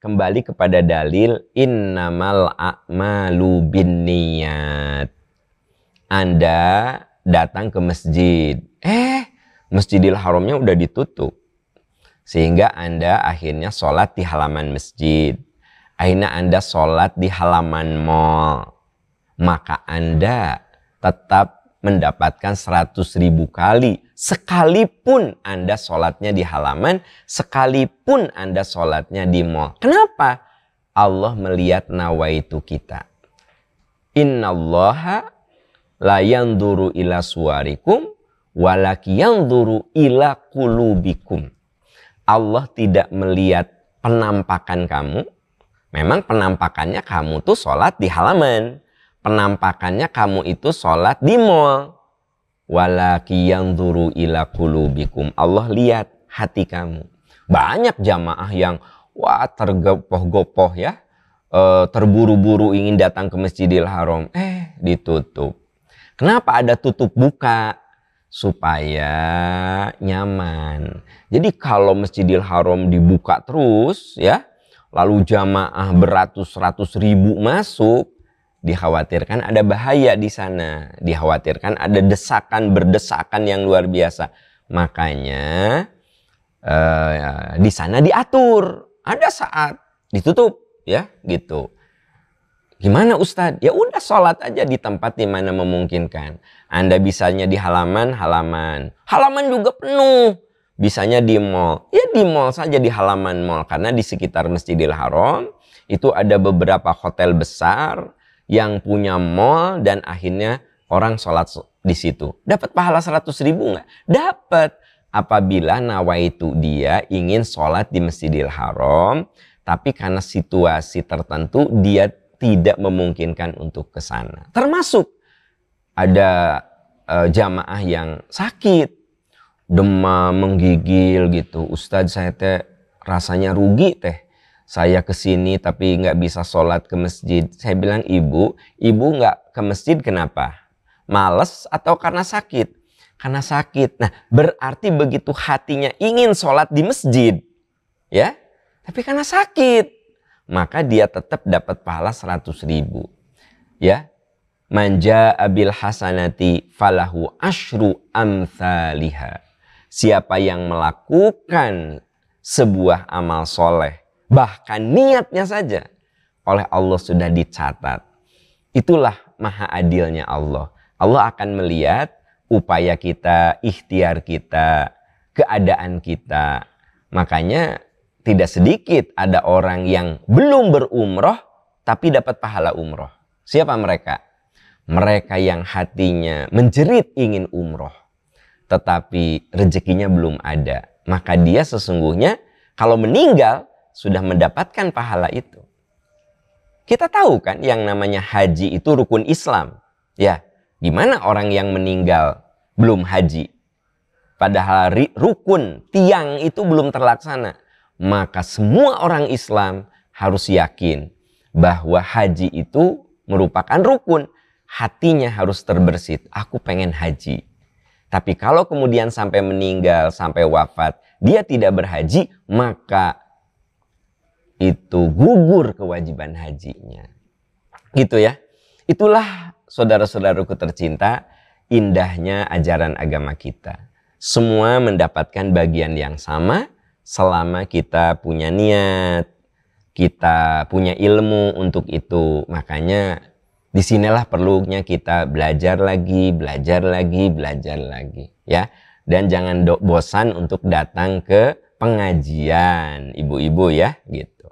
kembali kepada dalil innamal a'malu binniyat. Anda datang ke masjid, Masjidil Haramnya udah ditutup. Sehingga Anda akhirnya sholat di halaman masjid. Akhirnya Anda sholat di halaman mall. Maka Anda tetap mendapatkan 100.000 kali. Sekalipun Anda sholatnya di halaman, sekalipun Anda sholatnya di mall. Kenapa? Allah melihat nawaitu kita. Innallaha la yanzuru ila suwarikum walaki yanzuru ila qulubikum. Allah tidak melihat penampakan kamu. Memang penampakannya kamu tuh sholat di halaman. Penampakannya kamu itu sholat di mall. Walaki yanzuru ila qulubikum. Allah lihat hati kamu. Banyak jamaah yang tergopoh-gopoh ya. Terburu-buru ingin datang ke Masjidil Haram. Ditutup. Kenapa ada tutup buka? Supaya nyaman. Jadi kalau Masjidil Haram dibuka terus ya, lalu jamaah beratus-ratus ribu masuk, dikhawatirkan ada bahaya di sana. Dikhawatirkan ada berdesakan yang luar biasa. Makanya di sana diatur. Ada saat ditutup ya gitu. Gimana Ustadz? Ya udah sholat aja di tempat di mana memungkinkan. Anda bisanya di halaman. Halaman juga penuh. Bisanya di mall. Ya di mall saja, di halaman mall. Karena di sekitar Masjidil Haram itu ada beberapa hotel besar yang punya mall dan akhirnya orang sholat di situ. Dapat pahala 100.000 nggak? Dapat. Apabila nawaitu dia ingin sholat di Masjidil Haram, tapi karena situasi tertentu dia tidak memungkinkan untuk ke sana. Termasuk ada jamaah yang sakit, demam, menggigil gitu. Ustadz, saya teh rasanya rugi teh. Saya kesini tapi nggak bisa sholat ke masjid. Saya bilang, ibu nggak ke masjid kenapa? Males atau karena sakit? Karena sakit. Nah, berarti begitu hatinya ingin sholat di masjid, ya, tapi karena sakit, maka dia tetap dapat pahala 100.000. Ya. Manja abil hasanati falahu asyru amthaliha. Siapa yang melakukan sebuah amal soleh, bahkan niatnya saja, oleh Allah sudah dicatat. Itulah maha adilnya Allah. Allah akan melihat upaya kita, ikhtiar kita, keadaan kita. Makanya tidak sedikit ada orang yang belum berumroh tapi dapat pahala umroh. Siapa mereka? Mereka yang hatinya menjerit ingin umroh tetapi rezekinya belum ada. Maka dia sesungguhnya kalau meninggal sudah mendapatkan pahala itu. Kita tahu kan yang namanya haji itu rukun Islam. Ya, gimana orang yang meninggal belum haji? Padahal rukun tiang itu belum terlaksana. Maka semua orang Islam harus yakin bahwa haji itu merupakan rukun. Hatinya harus terbersit. Aku pengen haji. Tapi kalau kemudian sampai meninggal, sampai wafat, dia tidak berhaji, maka itu gugur kewajiban hajinya. Gitu ya. Itulah saudara-saudaraku tercinta, indahnya ajaran agama kita. Semua mendapatkan bagian yang sama, selama kita punya niat, kita punya ilmu untuk itu. Makanya disinilah perlunya kita belajar lagi, ya. Dan jangan bosan untuk datang ke pengajian, ibu-ibu ya, gitu.